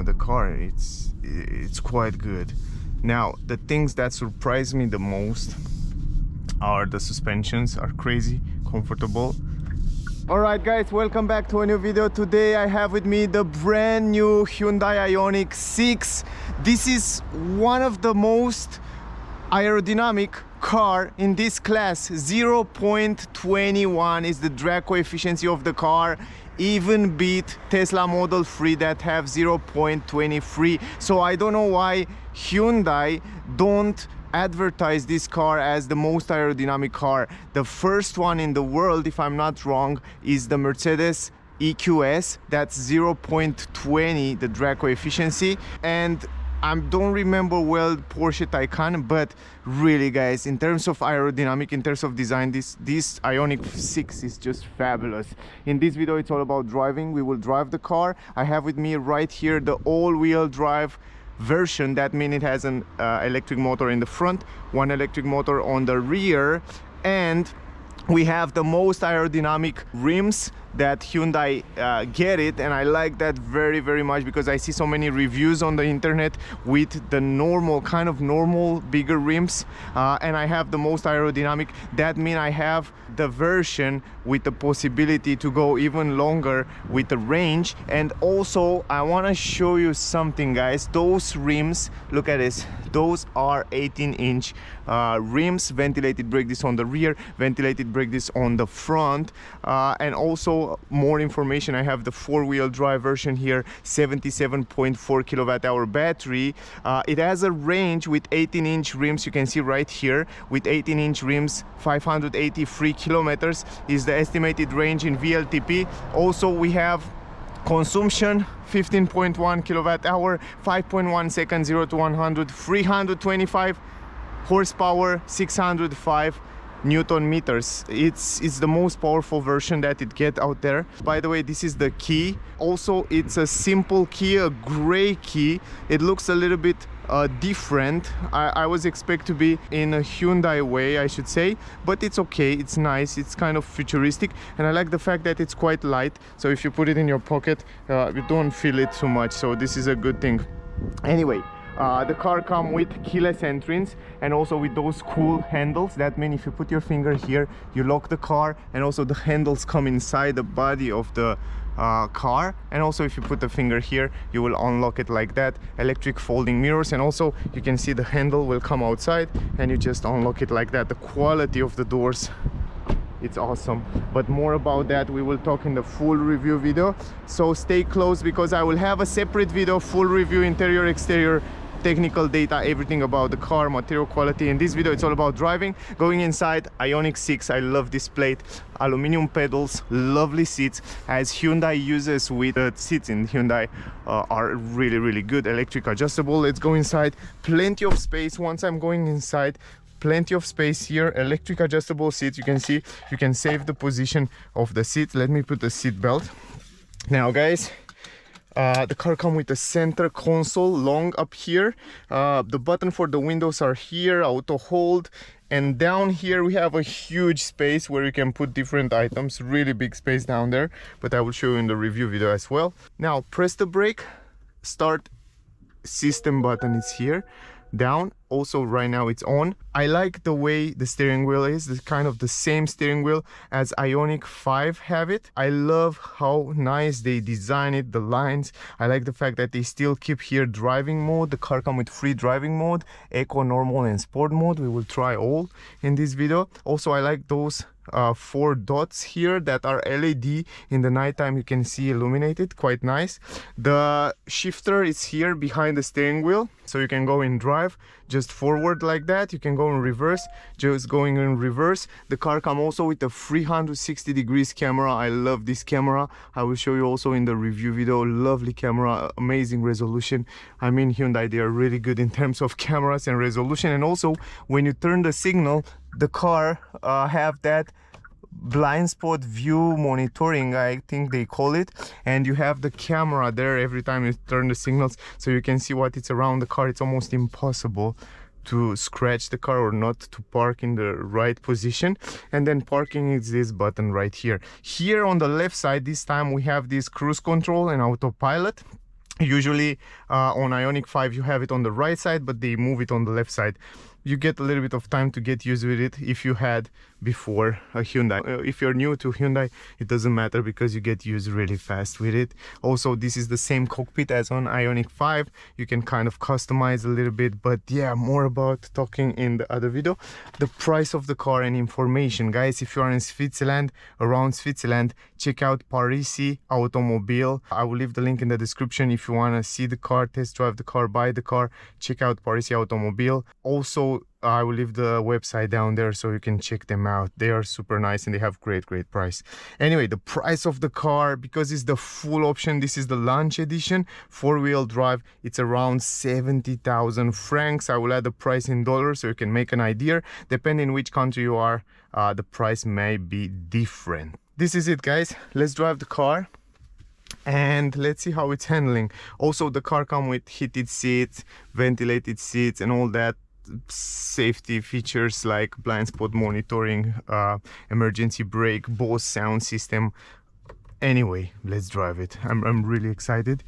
the car, it's quite good. Now the things that surprise me the most are the suspensions are crazy comfortable. All right guys, welcome back to a new video. Today I have with me the brand new Hyundai Ioniq 6. This is one of the most aerodynamic car in this class. 0.21 is the drag coefficient of the car, even beat Tesla Model 3 that have 0.23. So I don't know why Hyundai don't advertise this car as the most aerodynamic car. The first one in the world, if I'm not wrong, is the Mercedes EQS. That's 0.20 the drag coefficient, and I don't remember well Porsche Taycan, but really guys, in terms of aerodynamic, in terms of design, this Ioniq 6 is just fabulous. In this video it's all about driving. We will drive the car. I have with me right here the all-wheel drive version. That means it has an electric motor in the front, one electric motor on the rear, and we have the most aerodynamic rims that Hyundai get it, and I like that very much because I see so many reviews on the internet with the normal kind of normal bigger rims, and I have the most aerodynamic. That means I have the version with the possibility to go even longer with the range. And also I want to show you something guys. Those rims, look at this, those are 18-inch rims, ventilated brake disc on the rear, ventilated brake disc on the front, and also more information. I have the four-wheel drive version here, 77.4 kilowatt-hour battery. It has a range with 18-inch rims. You can see right here with 18-inch rims, 583 kilometers is the estimated range in VLTP. Also we have consumption 15.1 kilowatt-hour, 5.1 seconds 0 to 100, 325 horsepower, 605 Newton meters. It's the most powerful version that it get out there. By the way, this is the key. Also, it's a simple key, a gray key. It looks a little bit different. I was expect to be in a Hyundai way, I should say, but it's okay, it's nice, it's kind of futuristic, and I like the fact that it's quite light, so if you put it in your pocket you don't feel it too much, so this is a good thing. Anyway, the car comes with keyless entrance and also with those cool handles. That means if you put your finger here, you lock the car, and also the handles come inside the body of the car, and also if you put the finger here, you will unlock it like that. Electric folding mirrors, and also you can see the handle will come outside and you just unlock it like that. The quality of the doors, it's awesome, but more about that we will talk in the full review video, so stay close because I will have a separate video, full review, interior, exterior, technical data, everything about the car, material quality. In this video it's all about driving. Going inside, Ioniq 6, I love this plate, aluminum pedals, lovely seats, as Hyundai uses with the seats in Hyundai are really good, electric adjustable. Let's go inside. Plenty of space once I'm going inside, plenty of space here, electric adjustable seats. You can see you can save the position of the seat. Let me put the seat belt now guys. The car comes with a center console long up here. The button for the windows are here, auto hold, and down here we have a huge space where you can put different items, really big space down there, but I will show you in the review video as well. Now press the brake, start system button is here, down. Also right now it's on. I like the way the steering wheel is, the kind of the same steering wheel as Ioniq 5 have it. I love how nice they design it, the lines. I like the fact that they still keep here driving mode. The car comes with free driving mode, eco, normal and sport mode. We will try all in this video. Also I like those 4 dots here that are LED. In the nighttime you can see illuminated, quite nice. The shifter is here behind the steering wheel, so you can go in drive, just forward like that. You can go in reverse, just going in reverse. The car comes also with a 360 degrees camera. I love this camera. I will show you also in the review video. Lovely camera, amazing resolution. I mean Hyundai, they are really good in terms of cameras and resolution. And also when you turn the signal, the car have that blind spot view monitoring, I think they call it, and you have the camera there every time you turn the signals, so you can see what it's around the car. It's almost impossible to scratch the car or not to park in the right position. And then parking is this button right here. Here on the left side, this time we have this cruise control and autopilot. Usually on Ioniq 5 you have it on the right side, but they move it on the left side. You get a little bit of time to get used with it if you had before a Hyundai. If you're new to Hyundai, it doesn't matter because you get used really fast with it. Also, this is the same cockpit as on Ioniq 5. You can kind of customize a little bit, but yeah, more about talking in the other video. The price of the car and information. Guys, if you are in Switzerland, around Switzerland, check out Parisi Automobile. I will leave the link in the description if you want to see the car, test drive the car, buy the car. Check out Parisi Automobile. Also, I will leave the website down there so you can check them out. They are super nice and they have great price. Anyway, the price of the car, because it's the full option, this is the launch edition, 4-wheel drive, it's around 70,000 francs. I will add the price in dollars so you can make an idea. Depending which country you are, the price may be different. This is it, guys. Let's drive the car and let's see how it's handling. Also, the car comes with heated seats, ventilated seats and all that safety features like blind spot monitoring, emergency brake, Bose sound system. Anyway, let's drive it. I'm really excited.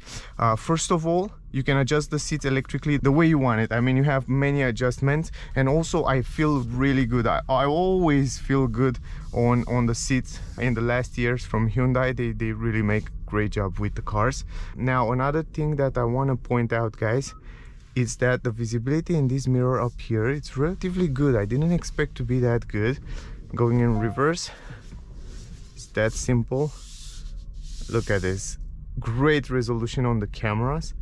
First of all, you can adjust the seats electrically the way you want it. I mean, you have many adjustments, and also I feel really good. I always feel good on the seats in the last years from Hyundai. They really make great job with the cars. Now, another thing that I want to point out, guys, is that the visibility in this mirror up here, it's relatively good. I didn't expect to be that good. Going in reverse, it's that simple. Look at this, great resolution on the cameras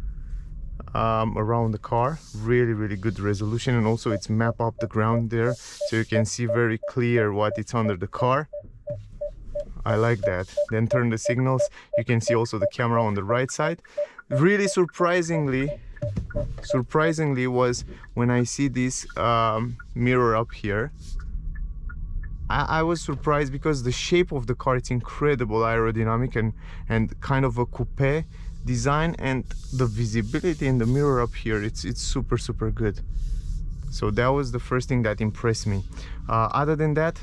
around the car. Really good resolution, and also it's map up the ground there so you can see very clear what it's under the car. I like that. Then turn the signals, you can see also the camera on the right side. Really surprisingly was when I see this mirror up here. I was surprised because the shape of the car, it's incredible aerodynamic and kind of a coupe design, and the visibility in the mirror up here, it's super good. So that was the first thing that impressed me. Other than that,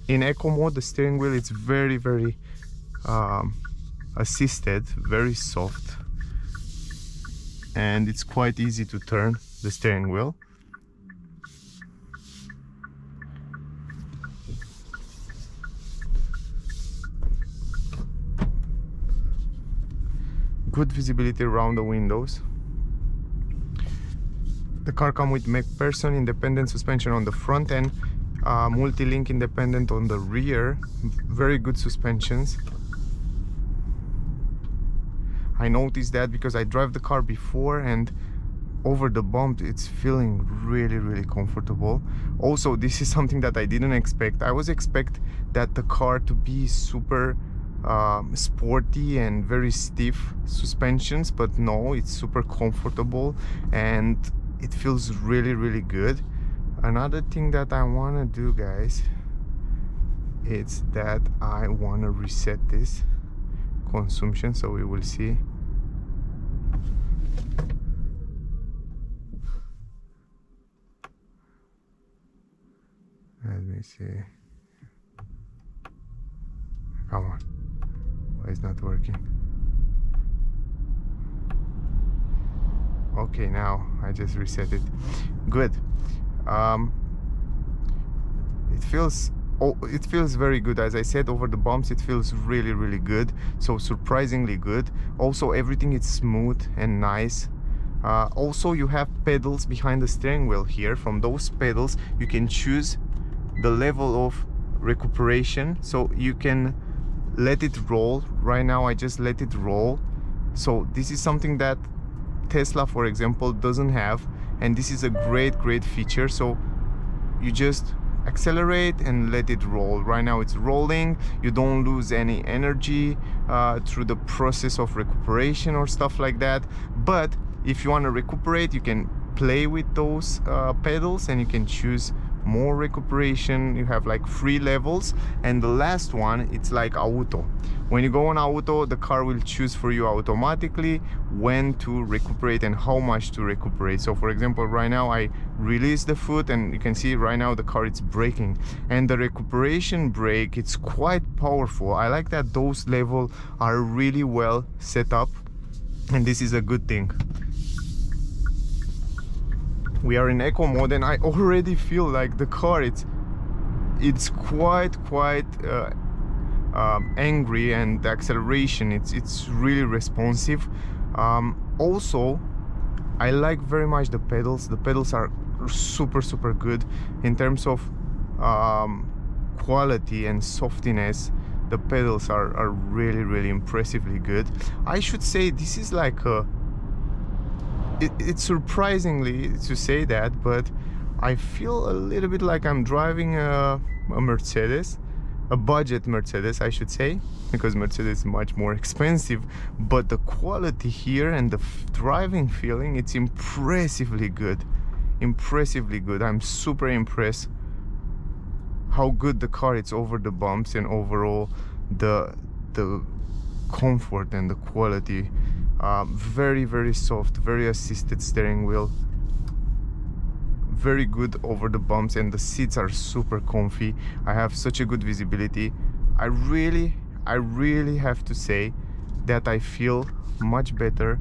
in eco mode, the steering wheel, it's very assisted, very soft, and it's quite easy to turn the steering wheel. Good visibility around the windows. The car comes with McPherson independent suspension on the front end, multi-link independent on the rear. Very good suspensions. I noticed that because I drive the car before, and over the bump it's feeling really comfortable. Also, this is something that I didn't expect. I was expect that the car to be super sporty and very stiff suspensions, but no, it's super comfortable and it feels really good. Another thing that I want to do, guys, it's that I want to reset this consumption, so we will see. Let me see. Come on. Why is not working? Okay, now I just reset it. Good. It feels very good. As I said, over the bumps it feels really good, so surprisingly good. Also, everything is smooth and nice. Also, you have pedals behind the steering wheel here. From those pedals you can choose the level of recuperation, so you can let it roll. Right now I just let it roll. So this is something that Tesla, for example, doesn't have, and this is a great feature. So you just accelerate and let it roll. Right now it's rolling. You don't lose any energy through the process of recuperation or stuff like that. But if you want to recuperate, you can play with those pedals and you can choose more recuperation. You have like 3 levels, and the last one, it's like auto. When you go on auto, the car will choose for you automatically when to recuperate and how much to recuperate. So for example, right now I release the foot and you can see right now the car is braking, and the recuperation brake, it's quite powerful. I like that those levels are really well set up. and this is a good thing. We are in eco mode, and I already feel like the car, it's quite angry, and the acceleration, it's really responsive. Also, I like very much the pedals. The pedals are super good in terms of quality and softiness. The pedals are really impressively good. I should say this is like a, it's surprisingly to say that, but I feel a little bit like I'm driving a Mercedes, a budget Mercedes, I should say, because Mercedes is much more expensive. But the quality here and the driving feeling, it's impressively good. I'm super impressed how good the car is over the bumps, and overall the comfort and the quality. Very soft, very assisted steering wheel, very good over the bumps, and the seats are super comfy. I have such a good visibility. I really have to say that I feel much better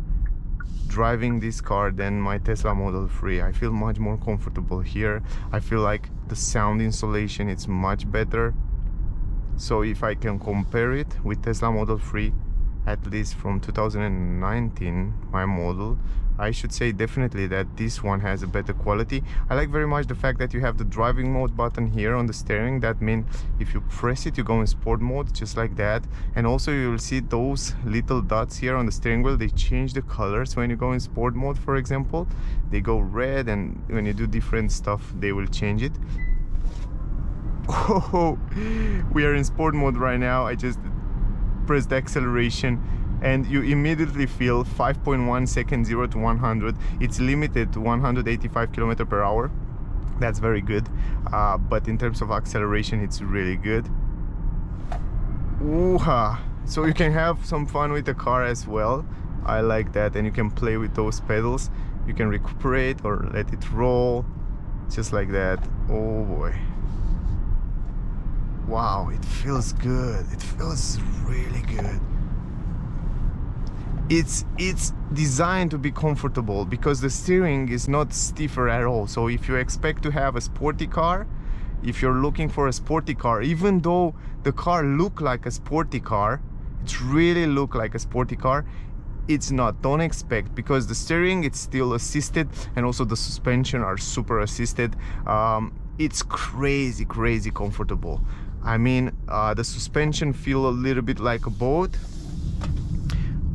driving this car than my Tesla Model 3. I feel much more comfortable here. I feel like the sound insulation, it's much better. So if I can compare it with Tesla Model 3, at least from 2019, my model, I should say definitely that this one has a better quality. I like very much the fact that you have the driving mode button here on the steering. That means if you press it, you go in sport mode, just like that. And also you will see those little dots here on the steering wheel, they change the colors when you go in sport mode. For example, they go red, and when you do different stuff, they will change it. Oh, we are in sport mode right now. I just pressed the acceleration, and you immediately feel 5.1 seconds 0 to 100. It's limited to 185 km/h. That's very good, but in terms of acceleration, it's really good. Ooh-ha. So you can have some fun with the car as well. I like that, and you can play with those pedals. You can recuperate or let it roll, just like that. Oh boy. Wow, it feels good. It feels really good. It's designed to be comfortable because the steering is not stiffer at all. So if you expect to have a sporty car, if you're looking for a sporty car, even though the car look like a sporty car, it really look like a sporty car, it's not. Don't expect, because the steering, it's still assisted, and also the suspension are super assisted. It's crazy comfortable. I mean, the suspension feel a little bit like a boat.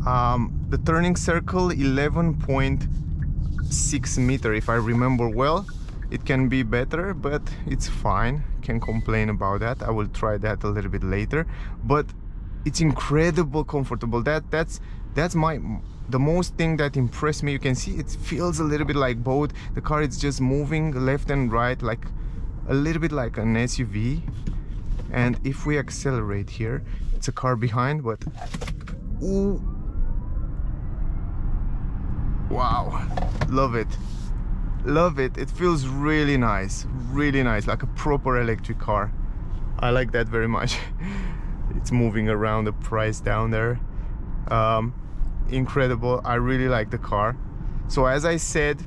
The turning circle 11.6 meter, if I remember well. It can be better, but it's fine. Can't complain about that. I will try that a little bit later. But it's incredible comfortable. That's the most thing that impressed me. You can see it feels a little bit like boat. The car is just moving left and right, like a little bit like an SUV. And if we accelerate here, it's a car behind, but ooh, wow, love it. It feels really nice, like a proper electric car. I like that very much. It's moving around the price down there. Incredible. I really like the car. So as I said,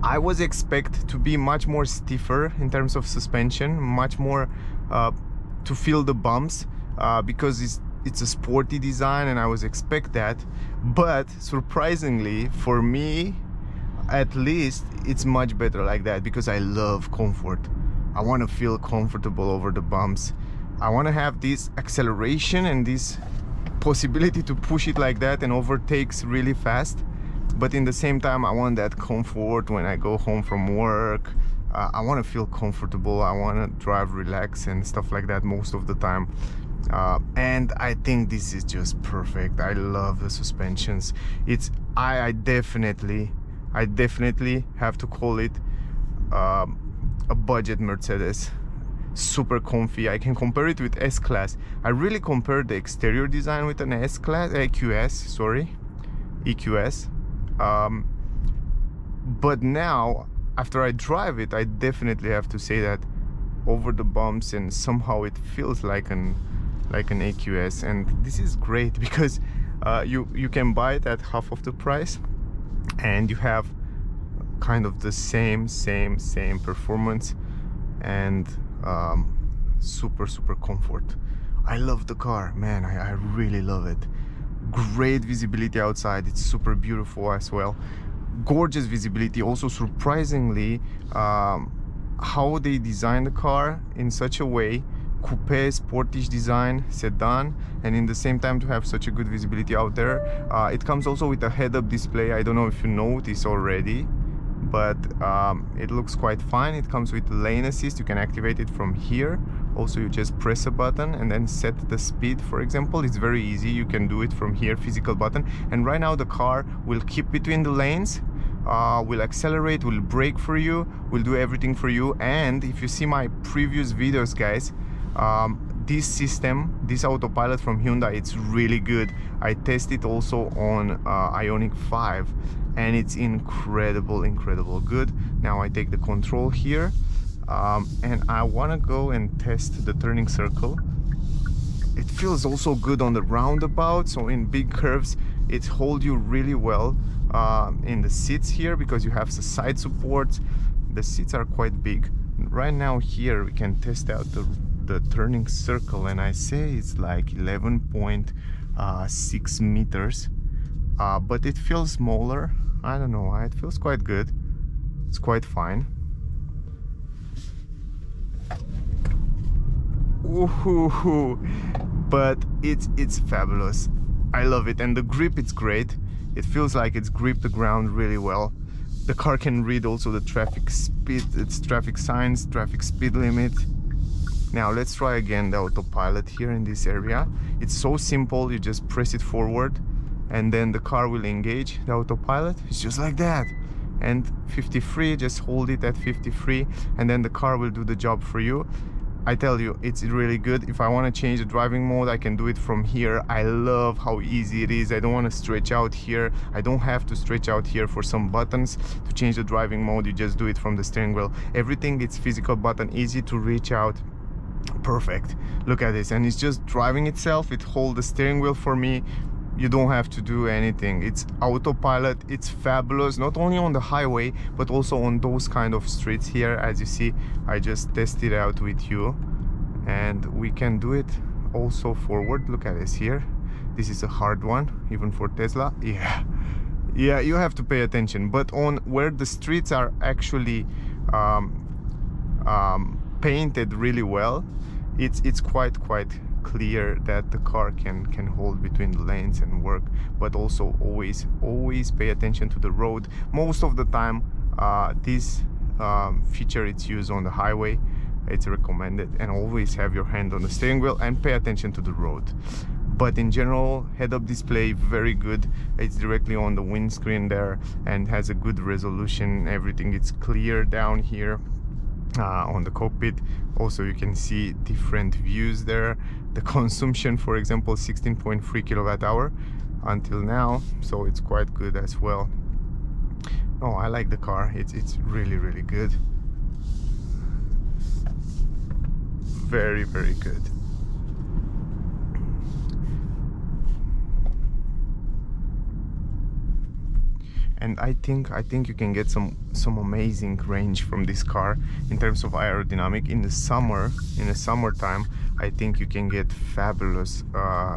I was expect to be much more stiffer in terms of suspension, much more to feel the bumps, because it's a sporty design, and I was expect that. But surprisingly, for me at least, it's much better like that, because I love comfort. I want to feel comfortable over the bumps. I want to have this acceleration and this possibility to push it like that and overtakes really fast. But in the same time, I want that comfort when I go home from work. I want to feel comfortable. I want to drive relaxed and stuff like that most of the time. And I think this is just perfect. I love the suspensions. I definitely have to call it a budget Mercedes. Super comfy. I can compare it with S-Class. I really compared the exterior design with an S-Class, EQS. But now, after I drive it, I definitely have to say that over the bumps, and somehow it feels like an EQS. And this is great, because You can buy it at half of the price, and you have kind of the same performance and super comfort. I love the car, man. I really love it. Great visibility outside. It's super beautiful as well. Gorgeous visibility. Also, surprisingly, how they designed the car in such a way, coupe, sportish design, sedan, and in the same time to have such a good visibility out there. It comes also with a head-up display. I don't know if you know this already, but it looks quite fine. It comes with lane assist. You can activate it from here. Also, you just press a button and then set the speed, for example. It's very easy. You can do it from here, physical button. And right now the car will keep between the lanes, will accelerate, will brake for you, will do everything for you. And if you see my previous videos, guys, this system, this Autopilot from Hyundai, it's really good. I tested also on Ioniq 5, and it's incredible good. Now I take the control here, and I want to go and test the turning circle. It feels also good on the roundabout, so in big curves it holds you really well in the seats here, because you have the side supports. The seats are quite big. Right now here we can test out the turning circle, and I say it's like 11.6 meters, but it feels smaller. I don't know why. It feels quite good. It's quite fine. Ooh, but it's fabulous. I love it. And the grip, it's great. It feels like it's gripped the ground really well. The car can read also the traffic speed, its traffic signs, traffic speed limit. Now let's try again the Autopilot here in this area. It's so simple. You just press it forward and then the car will engage the Autopilot. It's just like that. And 53, just hold it at 53 and then the car will do the job for you. I tell you, it's really good. If I want to change the driving mode, I can do it from here. I love how easy it is. I don't want to stretch out here. I don't have to stretch out here for some buttons to change the driving mode. You just do it from the steering wheel. Everything, it's physical button, easy to reach out. Perfect. Look at this, and it's just driving itself. It holds the steering wheel for me. You don't have to do anything. It's Autopilot. It's fabulous, not only on the highway but also on those kind of streets here. As you see, I just tested it out with you, and we can do it also forward. Look at this here. This is a hard one, even for Tesla. Yeah, you have to pay attention. But on where the streets are actually painted really well, it's quite clear that the car can hold between the lanes and work. But also always pay attention to the road. Most of the time this feature it's used on the highway. It's recommended, and always have your hand on the steering wheel and pay attention to the road. But in general, head-up display, very good. It's directly on the windscreen there and has a good resolution. Everything it's clear down here on the cockpit. Also, you can see different views there. The consumption, for example, 16.3 kilowatt hour until now, so it's quite good as well. Oh, I like the car. It's really good. Very good. And I think you can get some amazing range from this car in terms of aerodynamic. In the summertime, I think you can get fabulous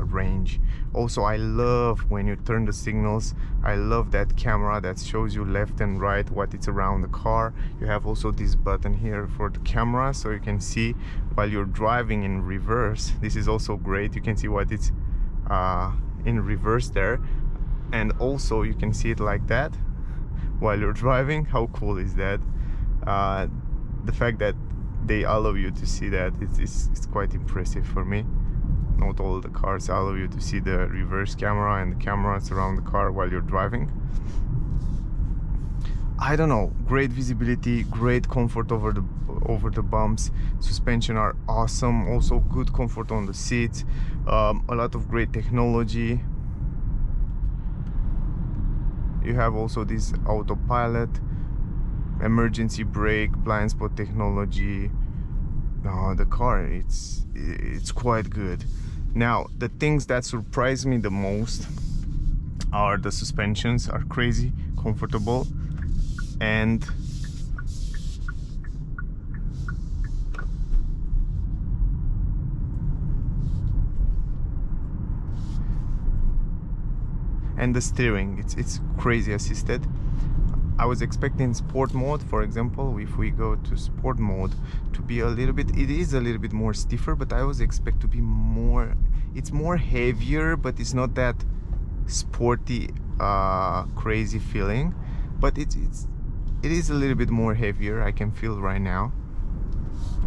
range. Also, I love when you turn the signals. I love that camera that shows you left and right what it's around the car. You have also this button here for the camera, so you can see while you're driving in reverse. This is also great. You can see what it's in reverse there. And also you can see it like that while you're driving. How cool is that? The fact that they allow you to see that, it's quite impressive for me. Not all the cars allow you to see the reverse camera and the cameras around the car while you're driving. I don't know, great visibility, great comfort over the bumps. Suspension are awesome. Also good comfort on the seats. A lot of great technology. You have also this Autopilot, emergency brake, blind spot technology. The car, it's quite good. Now, the things that surprised me the most the suspensions are crazy comfortable, and the steering, it's crazy assisted. I was expecting sport mode, for example. If we go to sport mode, to be a little bit, it is a little bit more stiffer, but I was expect to be more, it's more heavier, but it's not that sporty crazy feeling, but it is a little bit more heavier. I can feel right now.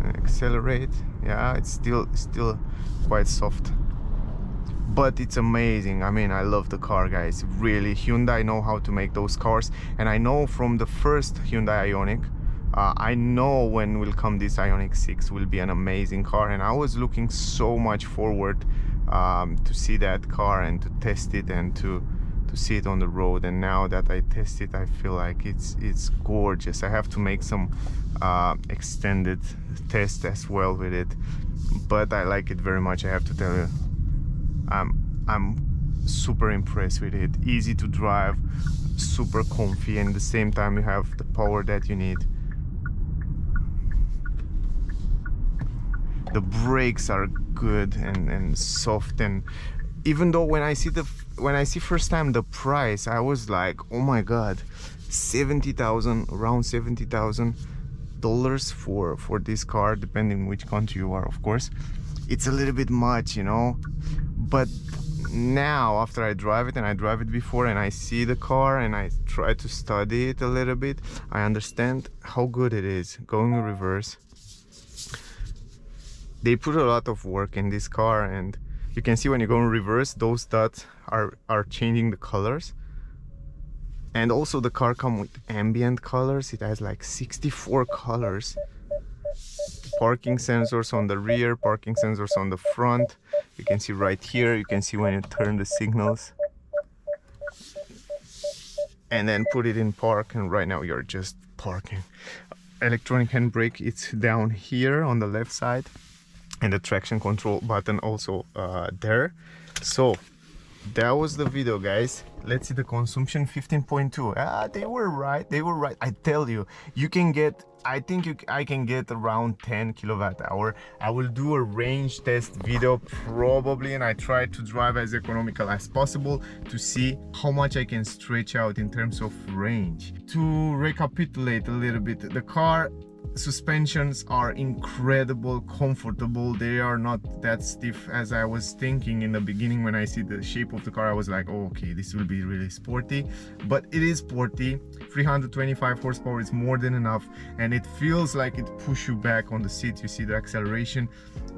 Accelerate, yeah, it's still quite soft, but it's amazing. I mean, I love the car, guys. Really, Hyundai know how to make those cars, and I know from the first Hyundai Ioniq, I know when will come this Ioniq 6 will be an amazing car, and I was looking so much forward to see that car and to test it and to see it on the road. And now that I test it, I feel like it's gorgeous. I have to make some extended test as well with it, but I like it very much, I have to tell you. I'm super impressed with it. Easy to drive, super comfy, and at the same time you have the power that you need. The brakes are good and soft, and even though when I see first time the price, I was like, oh my god, 70,000, around $70,000 for this car, depending which country you are, of course. It's a little bit much, you know. But now, after I drive it, and I drive it before, and I see the car and I try to study it a little bit, I understand how good it is. Going in reverse, they put a lot of work in this car, and you can see when you go in reverse, those dots are changing the colors. And also the car comes with ambient colors. It has like 64 colors. Parking sensors on the rear, parking sensors on the front. You can see right here, you can see when you turn the signals. And then put it in park, and right now you're just parking. Electronic handbrake, it's down here on the left side, and the traction control button also there. So that was the video, guys. Let's see the consumption, 15.2. They were right, I tell you, you can get, I think I can get around 10 kilowatt hour. I will do a range test video probably, and I try to drive as economical as possible to see how much I can stretch out in terms of range. To recapitulate a little bit, the car suspensions are incredible, comfortable. They are not that stiff as I was thinking in the beginning. When I see the shape of the car, I was like, oh, okay, this will be really sporty, but it is sporty. 325 horsepower is more than enough, and it feels like it pushes you back on the seat. You see the acceleration,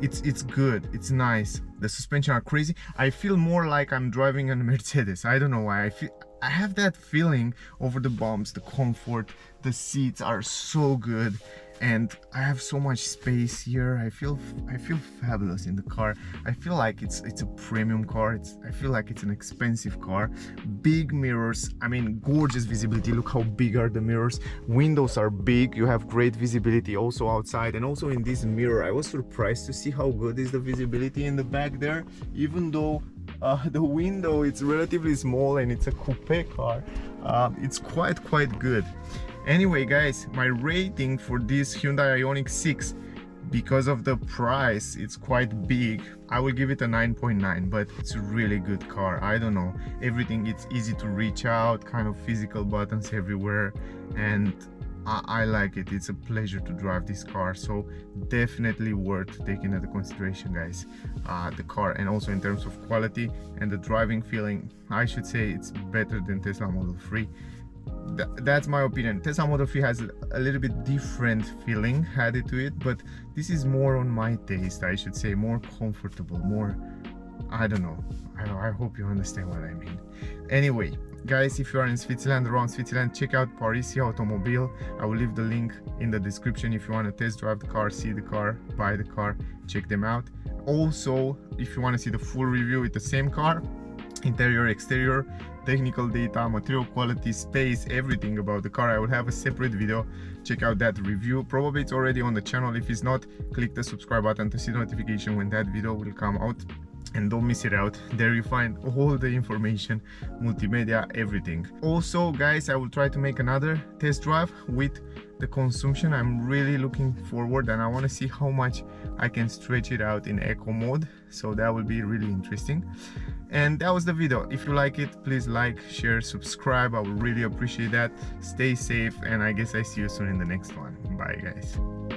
it's good, it's nice. The suspension are crazy. I feel more like I'm driving a Mercedes. I don't know why. I have that feeling over the bumps, the comfort, the seats are so good, and I have so much space here. I feel fabulous in the car. I feel like it's a premium car. I feel like it's an expensive car. Big mirrors, I mean, gorgeous visibility. Look how big are the mirrors. Windows are big. You have great visibility also outside, and also in this mirror I was surprised to see how good is the visibility in the back there, even though the window, it's relatively small and it's a coupe car. It's quite good. Anyway, guys, my rating for this Hyundai Ioniq 6, because of the price, it's quite big. I will give it a 9.9, but it's a really good car. I don't know, everything, it's easy to reach out, kind of physical buttons everywhere, and I like it. It's a pleasure to drive this car, so definitely worth taking into consideration, guys. The car, and also in terms of quality and the driving feeling, I should say it's better than Tesla Model 3. That's my opinion. Tesla Model 3 has a little bit different feeling added to it, but this is more on my taste, I should say, more comfortable, more, I don't know. I hope you understand what I mean. Anyway, guys, if you are in Switzerland, around Switzerland, check out Parisi Automobile. I will leave the link in the description if you want to test drive the car, see the car, buy the car, check them out. Also, if you want to see the full review with the same car, interior, exterior, technical data, material quality, space, everything about the car, I will have a separate video. Check out that review. Probably it's already on the channel. If it's not, click the subscribe button to see notification when that video will come out. and don't miss it out. There you find all the information, multimedia, everything. Also guys, I will try to make another test drive with the consumption. I'm really looking forward, and I want to see how much I can stretch it out in eco mode, so that will be really interesting. And that was the video. If you like it, please like, share, subscribe. I would really appreciate that. Stay safe, and I guess I see you soon in the next one. Bye guys.